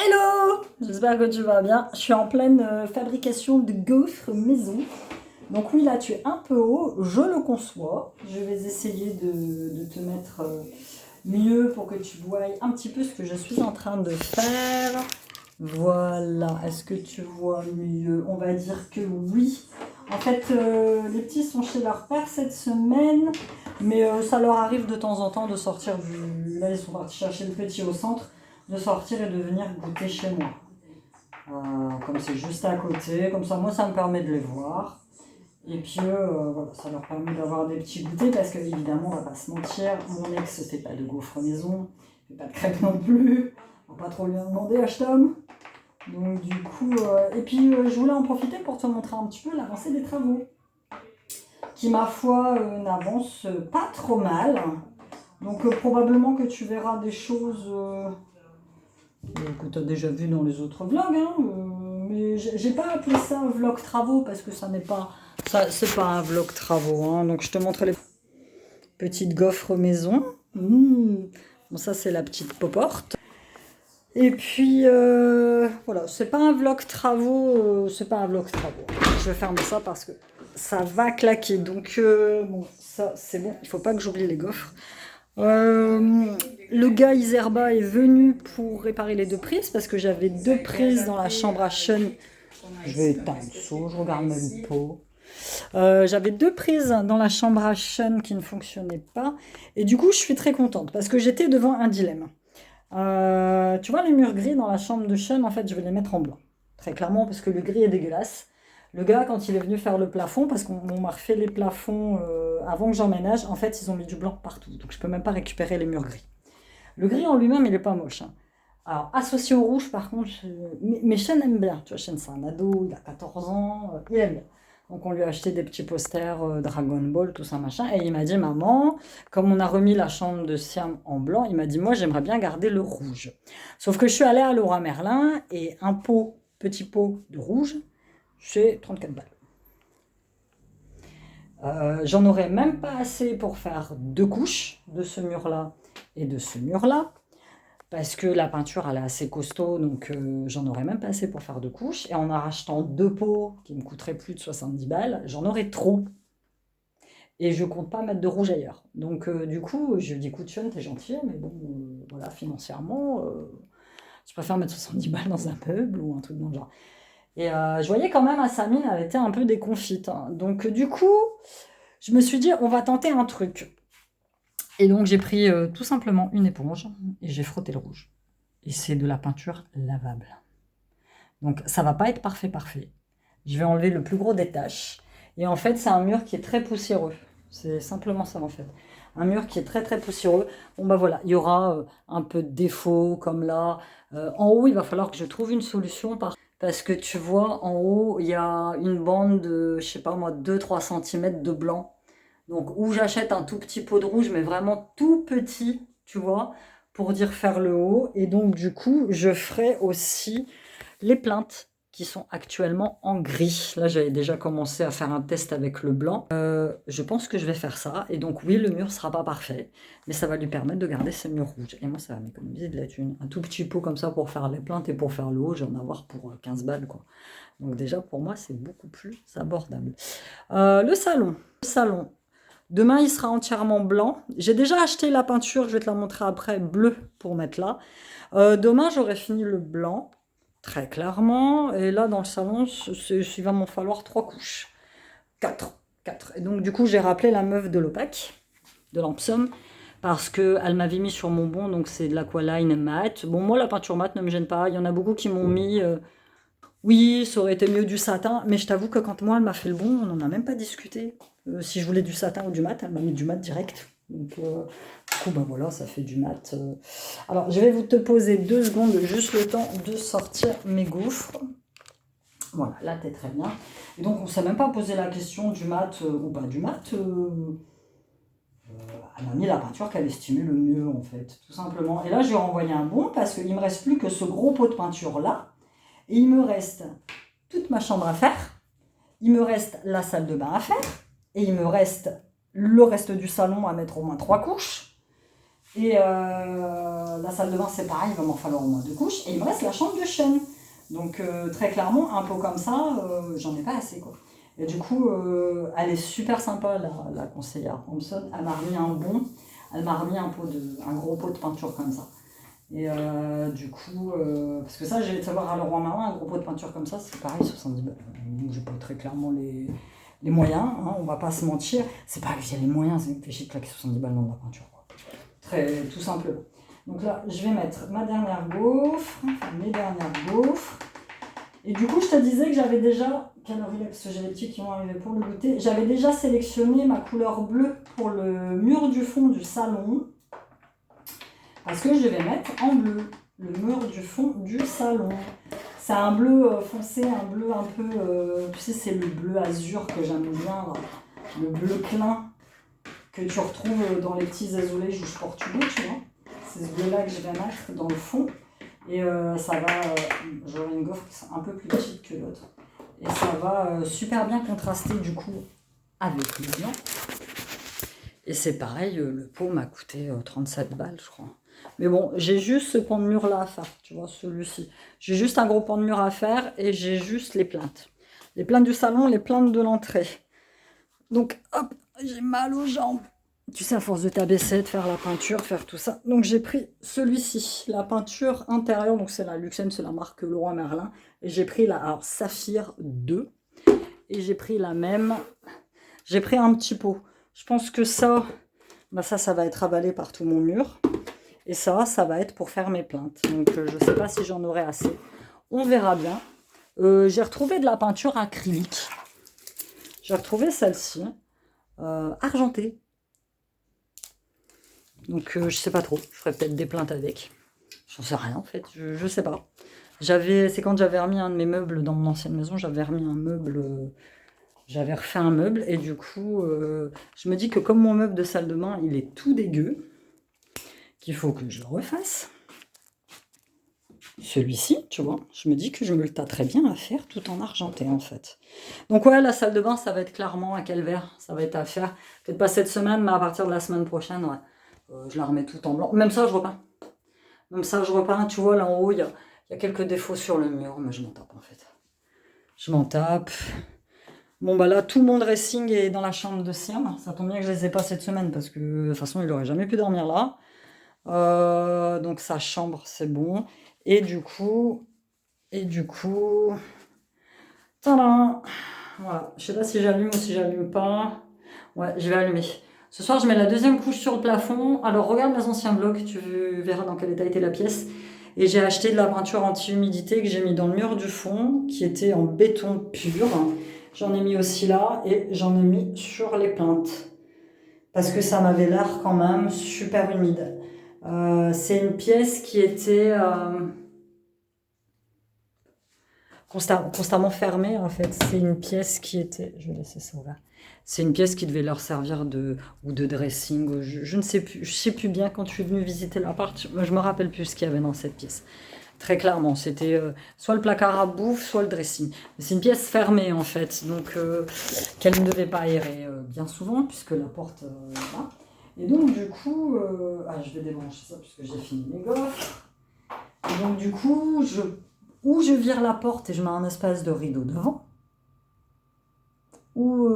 Hello! J'espère que tu vas bien. Je suis en pleine fabrication de gaufres maison. Donc oui, là tu es un peu haut, je le conçois. Je vais essayer de te mettre mieux pour que tu voies un petit peu ce que je suis en train de faire. Voilà, est-ce que tu vois mieux? On va dire que oui. En fait, les petits sont chez leur père cette semaine, mais ça leur arrive de temps en temps de sortir du... Là, ils sont partis chercher le petit au centre, de sortir et de venir goûter chez moi. Comme c'est juste à côté, comme ça, moi, ça me permet de les voir. Et puis, voilà, ça leur permet d'avoir des petits goûters parce que, évidemment, on va pas se mentir, mon ex ne fait pas de gaufres maison, il fait pas de crêpes non plus. On va pas trop lui en demander, Ashtom. Donc du coup, et puis je voulais en profiter pour te montrer un petit peu l'avancée des travaux, qui ma foi n'avance pas trop mal. Donc probablement que tu verras des choses que tu as déjà vues dans les autres vlogs, hein, mais j'ai pas appelé ça vlog travaux parce que ça n'est pas, ça c'est pas un vlog travaux. Hein. Donc je te montre les petites gaufres maison. Bon ça c'est la petite poporte. Et puis voilà, c'est pas un vlog travaux, c'est pas un vlog travaux. Je vais fermer ça parce que ça va claquer. Donc bon, ça c'est bon, il faut pas que j'oublie les gaufres. Le gars Iserba est venu pour réparer les deux prises parce que j'avais deux prises dans la chambre à Sean. Je vais éteindre ça, je regarde même pas. J'avais deux prises dans la chambre à Sean qui ne fonctionnaient pas. Et du coup, je suis très contente parce que j'étais devant un dilemme. Tu vois les murs gris dans la chambre de Sean, en fait je vais les mettre en blanc. Très clairement parce que le gris est dégueulasse. Le gars quand il est venu faire le plafond, parce qu'on m'a refait les plafonds avant que j'emménage, en fait ils ont mis du blanc partout. Donc je peux même pas récupérer les murs gris. Le gris en lui-même il est pas moche. Hein. Alors associé au rouge par contre, mais Sean aime bien. Tu vois Sean c'est un ado, il a 14 ans, il aime bien. Donc on lui a acheté des petits posters Dragon Ball, tout ça machin. Et il m'a dit, maman, comme on a remis la chambre de Siam en blanc, il m'a dit, moi j'aimerais bien garder le rouge. Sauf que je suis allée à Leroy Merlin et un petit pot de rouge, c'est 34 balles. J'en aurais même pas assez pour faire deux couches de ce mur-là et de ce mur-là. Parce que la peinture elle est assez costaud, donc j'en aurais même pas assez pour faire deux couches. Et en rachetant deux pots qui me coûteraient plus de 70 balles, j'en aurais trop. Et je compte pas mettre de rouge ailleurs. Donc du coup, je lui dis, écoute Sean, t'es gentil, mais bon, voilà, financièrement, je préfère mettre 70 balles dans un meuble ou un truc dans le genre. Et je voyais quand même à sa mine, elle était un peu déconfite. Hein. Donc du coup, je me suis dit, on va tenter un truc. Et donc j'ai pris tout simplement une éponge et j'ai frotté le rouge. Et c'est de la peinture lavable. Donc ça va pas être parfait. Je vais enlever le plus gros des taches. Et en fait, c'est un mur qui est très poussiéreux. C'est simplement ça en fait. Un mur qui est très poussiéreux. Bon bah voilà, il y aura un peu de défaut comme là. En haut, il va falloir que je trouve une solution parce que tu vois, en haut, il y a une bande de, je sais pas moi, 2-3 cm de blanc. Donc, où j'achète un tout petit pot de rouge, mais vraiment tout petit, tu vois, pour dire faire le haut. Et donc, du coup, je ferai aussi les plaintes qui sont actuellement en gris. Là, j'avais déjà commencé à faire un test avec le blanc. Je pense que je vais faire ça. Et donc, oui, le mur sera pas parfait, mais ça va lui permettre de garder ses murs rouges. Et moi, ça va m'économiser de la thune. Un tout petit pot comme ça pour faire les plaintes et pour faire le haut, je vais en avoir pour 15 balles, quoi. Donc déjà, pour moi, c'est beaucoup plus abordable. Le salon. Demain, il sera entièrement blanc. J'ai déjà acheté la peinture, je vais te la montrer après, bleu pour mettre là. Demain, j'aurai fini le blanc, très clairement. Et là, dans le salon, il va m'en falloir 3 couches. 4. Et donc, du coup, j'ai rappelé la meuf de l'Opac, de l'Ampsom, parce qu'elle m'avait mis sur mon bon, donc c'est de l'Aqualine mat. Bon, moi, la peinture mat ne me gêne pas. Il y en a beaucoup qui m'ont mis... oui, ça aurait été mieux du satin, mais je t'avoue que quand moi, elle m'a fait le bon, on n'en a même pas discuté. Si je voulais du satin ou du mat, elle m'a mis du mat direct. Donc, du coup, ben voilà, ça fait du mat. Alors, je vais vous te poser 2 secondes, juste le temps de sortir mes gaufres. Voilà, là, t'es très bien. Et donc, on ne s'est même pas posé la question du mat ou pas du mat. Elle m'a mis la peinture qu'elle estimait le mieux, en fait, tout simplement. Et là, je lui ai renvoyé un bon parce qu'il ne me reste plus que ce gros pot de peinture-là. Et il me reste toute ma chambre à faire, il me reste la salle de bain à faire, et il me reste le reste du salon à mettre au moins 3 couches. Et la salle de bain, c'est pareil, il va m'en falloir au moins 2 couches. Et il me reste la chambre de chêne. Donc très clairement, un pot comme ça, j'en ai pas assez, quoi. Et du coup, elle est super sympa, la conseillère Thompson. Elle m'a remis elle m'a remis un gros pot de peinture comme ça. Et du coup, parce que ça, j'ai de savoir à Leroy Merlin, un gros pot de peinture comme ça, c'est pareil, 70 balles. Donc j'ai pas très clairement les moyens, hein, on va pas se mentir. C'est pas que j'ai les moyens, ça me fait chier de claquer 70 balles dans de la peinture, quoi. Tout simplement. Donc là, je vais mettre ma dernière gaufre, mes dernières gaufres. Et du coup, je te disais que j'avais déjà, calories, parce que j'ai les petits qui vont arriver pour le goûter, j'avais déjà sélectionné ma couleur bleue pour le mur du fond du salon. Parce que je vais mettre en bleu le mur du fond du salon. C'est un bleu foncé, un bleu un peu, tu sais, c'est le bleu azur que j'aime bien, là. Le bleu clin que tu retrouves dans les petits azulejos portugais, tu vois. C'est ce bleu-là que je vais mettre dans le fond. Et ça va, j'aurai une gaufre qui est un peu plus petite que l'autre. Et ça va super bien contraster du coup avec le blanc. Et c'est pareil, le pot m'a coûté 37 balles, je crois. Mais bon, j'ai juste ce pan de mur là à faire, tu vois, celui-ci. J'ai juste un gros pan de mur à faire et j'ai juste les plaintes. Les plaintes du salon, les plaintes de l'entrée. Donc, hop, j'ai mal aux jambes. Tu sais, à force de t'abaisser, de faire la peinture, faire tout ça. Donc, j'ai pris celui-ci, la peinture intérieure. Donc, c'est la Luxem, c'est la marque Leroy Merlin. Et j'ai pris la Saphir 2. Et j'ai pris la même. J'ai pris un petit pot. Je pense que ça, bah ça va être avalé par tout mon mur. Et ça va être pour faire mes plaintes. Donc, je ne sais pas si j'en aurai assez. On verra bien. J'ai retrouvé de la peinture acrylique. J'ai retrouvé celle-ci, argentée. Donc, je sais pas trop. Je ferai peut-être des plaintes avec. J'en sais rien, en fait. Je sais pas. C'est quand j'avais remis un de mes meubles dans mon ancienne maison, j'avais remis un meuble... J'avais refait un meuble et du coup, je me dis que comme mon meuble de salle de bain, il est tout dégueu, qu'il faut que je le refasse. Celui-ci, tu vois, je me dis que je me le tâterais bien à faire tout en argenté en fait. Donc ouais, la salle de bain, ça va être clairement à calvaire, ça va être à faire. Peut-être pas cette semaine, mais à partir de la semaine prochaine, ouais. Je la remets tout en blanc. Même ça, je repeins. Même ça, je repeins. Tu vois, là en haut, il y a quelques défauts sur le mur, mais je m'en tape en fait. Je m'en tape. Bon bah là, tout mon dressing est dans la chambre de Siam. Ça tombe bien que je les ai pas cette semaine parce que de toute façon, il aurait jamais pu dormir là. Donc sa chambre, c'est bon. Et du coup, tadam, voilà. Je sais pas si j'allume ou si j'allume pas. Ouais, je vais allumer. Ce soir, je mets la deuxième couche sur le plafond. Alors regarde mes anciens vlogs, tu verras dans quel état était la pièce. Et j'ai acheté de la peinture anti-humidité que j'ai mis dans le mur du fond, qui était en béton pur. J'en ai mis aussi là et j'en ai mis sur les plaintes. Parce que ça m'avait l'air quand même super humide. C'est une pièce qui était constamment fermée en fait. C'est une pièce qui était... Je vais laisser ça ouvert. C'est une pièce qui devait leur servir de dressing. Je ne sais plus. Je sais plus bien quand je suis venue visiter l'appart. Je me rappelle plus ce qu'il y avait dans cette pièce. Très clairement, c'était soit le placard à bouffe, soit le dressing. C'est une pièce fermée en fait, donc qu'elle ne devait pas aérer bien souvent, puisque la porte là. Et donc du coup, je vais débrancher ça puisque j'ai fini mes gaufres. Et donc du coup, je vire la porte et je mets un espace de rideau devant, ou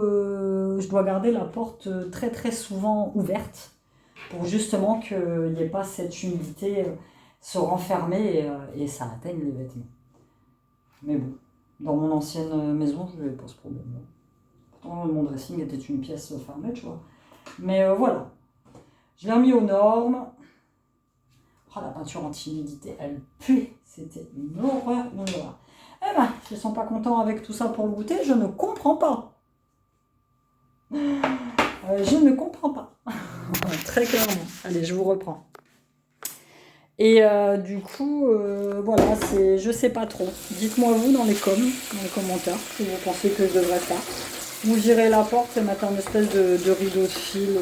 je dois garder la porte très très souvent ouverte pour justement qu'il n'y ait pas cette humidité se renfermer et ça atteigne les vêtements. Mais bon, dans mon ancienne maison, je n'avais pas ce problème. Pourtant, mon dressing était une pièce fermée, tu vois. Mais voilà. Je l'ai remis aux normes. Oh, la peinture anti-humidité, elle pue. C'était une horreur, une horreur. Eh ben, ils ne sont pas contents avec tout ça pour le goûter, je ne comprends pas. Je ne comprends pas. Très clairement. Allez, je vous reprends. Et du coup, voilà, je sais pas trop. Dites-moi vous dans les commentaires, ce que vous pensez que je devrais faire. Vous girez la porte et mettre un espèce de rideau de fil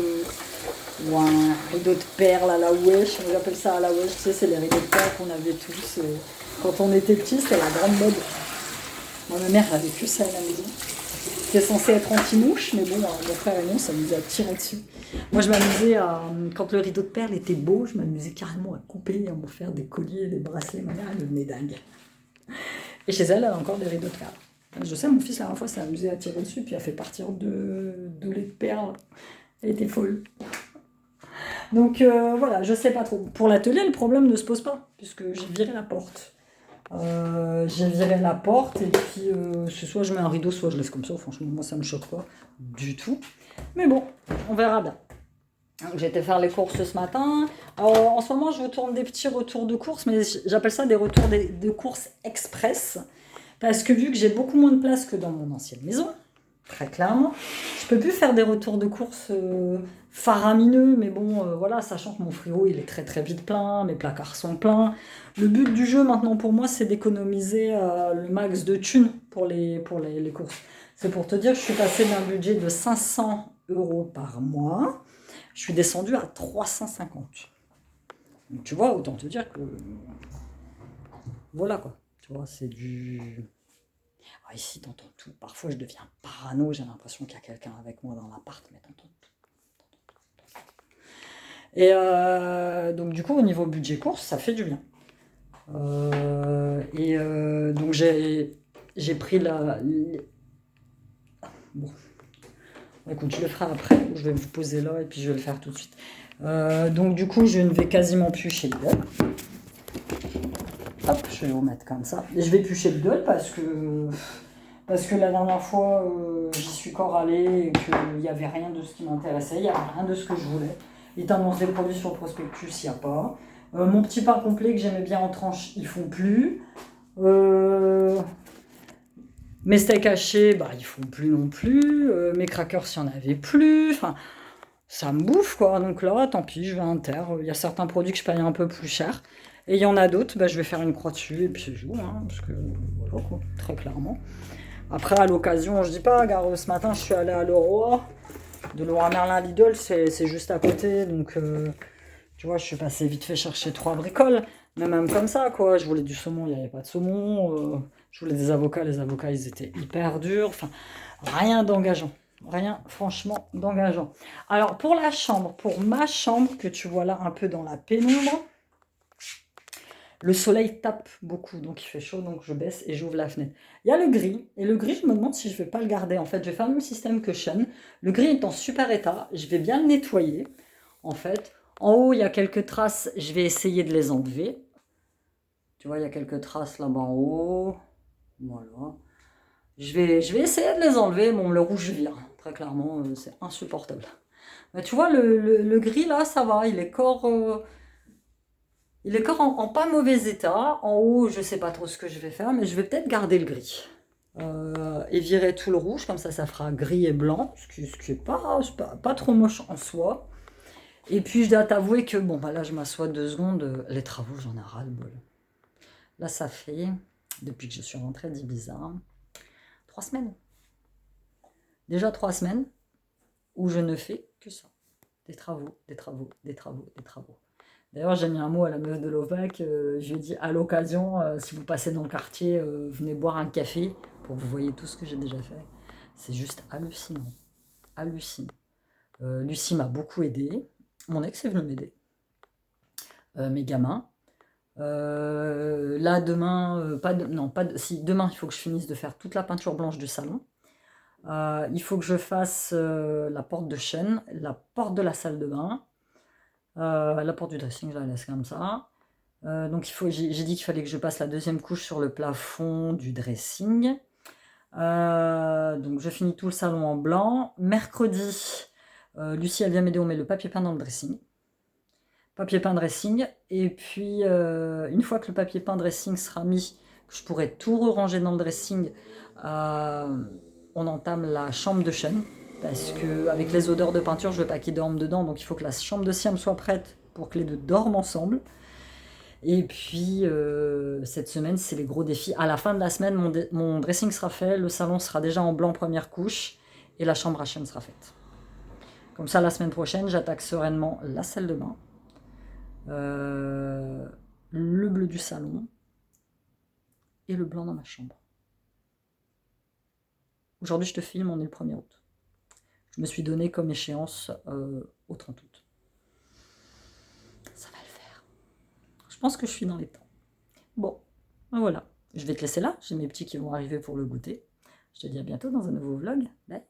ou un rideau de perles à la wesh. On appelle ça à la wesh. Tu sais, c'est les rideaux de perles qu'on avait tous quand on était petits. C'était la grande mode. Moi, ma mère avait que ça à la maison. C'est censé être anti-mouche, mais bon, mon frère et moi, ça nous a tiré dessus. Moi, je m'amusais à, quand le rideau de perles était beau, je m'amusais carrément à couper, à m'en faire des colliers, des bracelets. Ma mère, elle devenait dingue. Et chez elle, elle a encore des rideaux de perles. Je sais, mon fils, la dernière fois, s'est amusé à tirer dessus, puis a fait partir deux laits de perles. Elle était folle. Donc voilà, je sais pas trop. Pour l'atelier, le problème ne se pose pas, puisque j'ai viré la porte. J'ai viré la porte, et puis c'est soit je mets un rideau, soit je laisse comme ça. Franchement, moi, ça me choque pas du tout. Mais bon, on verra bien. J'ai été faire les courses ce matin. Alors, en ce moment, je tourne des petits retours de courses, mais j'appelle ça des retours de courses express. Parce que vu que j'ai beaucoup moins de place que dans mon ancienne maison, très clairement, je peux plus faire des retours de courses faramineux, mais bon, voilà, sachant que mon frigo, il est très très vite plein, mes placards sont pleins. Le but du jeu maintenant pour moi, c'est d'économiser le max de thunes pour les courses. C'est pour te dire que je suis passée d'un budget de 500 € par mois, je suis descendue à 350. Donc tu vois, autant te dire que... Voilà quoi. Tu vois, c'est du... Ah, ici, t'entends tout. Parfois, je deviens parano. J'ai l'impression qu'il y a quelqu'un avec moi dans l'appart, mais t'entends tout. Et donc, du coup, au niveau budget course, ça fait du bien. Donc, j'ai pris la... Bon. Écoute, je le ferai après. Je vais vous poser là et puis je vais le faire tout de suite. Donc, du coup, je ne vais quasiment plus chez Lidl. Hop, je vais vous mettre comme ça. Et je vais plus chez Lidl parce que la dernière fois, j'y suis encore allée et qu'il n'y avait rien de ce qui m'intéressait, il n'y avait rien de ce que je voulais. Ils t'annoncent des produits sur le prospectus, il n'y a pas. Mon petit pain complet que j'aimais bien en tranche, ils font plus. Mes steaks hachés, bah, ils font plus non plus. Mes crackers, il n'y en avait plus. Enfin, ça me bouffe, quoi. Donc là, tant pis, je vais inter. Il y a certains produits que je paye un peu plus cher. Et il y en a d'autres, bah, je vais faire une croix dessus et puis c'est tout, hein, parce que voilà, quoi, très clairement. Après, à l'occasion, je dis pas, regarde, ce matin, je suis allée à Leroy. De Leroy Merlin à Lidl, c'est juste à côté. Donc, tu vois, je suis passée vite fait chercher 3 bricoles. Mais même comme ça, quoi. Je voulais du saumon, il n'y avait pas de saumon. Je voulais des avocats, les avocats, ils étaient hyper durs. Enfin, rien d'engageant. Rien, franchement, d'engageant. Alors, pour la chambre, pour ma chambre, que tu vois là un peu dans la pénombre, le soleil tape beaucoup, donc il fait chaud, donc je baisse et j'ouvre la fenêtre. Il y a le gris, et le gris, je me demande si je ne vais pas le garder. En fait, je vais faire le même système que Sean. Le gris est en super état, je vais bien le nettoyer. En fait, en haut, il y a quelques traces, je vais essayer de les enlever. Tu vois, il y a quelques traces là-bas en haut. Voilà. Je vais essayer de les enlever. Bon, le rouge vire, très clairement, c'est insupportable. Mais tu vois, le gris là, ça va, il est corps... Il est encore en pas mauvais état. En haut, je ne sais pas trop ce que je vais faire, mais je vais peut-être garder le gris. Et virer tout le rouge, comme ça fera gris et blanc, ce qui n'est pas trop moche en soi. Et puis, je dois t'avouer que, bon, bah là, je m'assois 2 secondes. Les travaux, j'en ai ras-le-bol. Là, ça fait, depuis que je suis rentrée d'Ibiza, 3 semaines. Déjà 3 semaines où je ne fais que ça. Des travaux, des travaux, des travaux, des travaux. D'ailleurs, j'ai mis un mot à la meuf de l'OVAC. Je lui ai dit, à l'occasion, si vous passez dans le quartier, venez boire un café pour que vous voyez tout ce que j'ai déjà fait. C'est juste hallucinant. Hallucinant. Lucie m'a beaucoup aidé. Mon ex est venu m'aider. Mes gamins. Là, demain, demain, il faut que je finisse de faire toute la peinture blanche du salon. Il faut que je fasse la porte de chêne, la porte de la salle de bain. La porte du dressing, je la laisse comme ça. Donc j'ai dit qu'il fallait que je passe la 2e couche sur le plafond du dressing. Donc je finis tout le salon en blanc. Mercredi, Lucie elle vient m'aider, on met le papier peint dans le dressing. Papier peint dressing. Et puis une fois que le papier peint dressing sera mis, que je pourrai tout ranger dans le dressing, on entame la chambre de chêne. Parce qu'avec les odeurs de peinture, je ne veux pas qu'ils dorment dedans. Donc il faut que la chambre de Siam soit prête pour que les deux dorment ensemble. Et puis, cette semaine, c'est les gros défis. À la fin de la semaine, mon dressing sera fait, le salon sera déjà en blanc première couche, et la chambre à chêne sera faite. Comme ça, la semaine prochaine, j'attaque sereinement la salle de bain, le bleu du salon, et le blanc dans ma chambre. Aujourd'hui, je te filme, on est le 1er août. Je me suis donné comme échéance au 30 août. Ça va le faire. Je pense que je suis dans les temps. Bon, ben voilà. Je vais te laisser là. J'ai mes petits qui vont arriver pour le goûter. Je te dis à bientôt dans un nouveau vlog. Bye.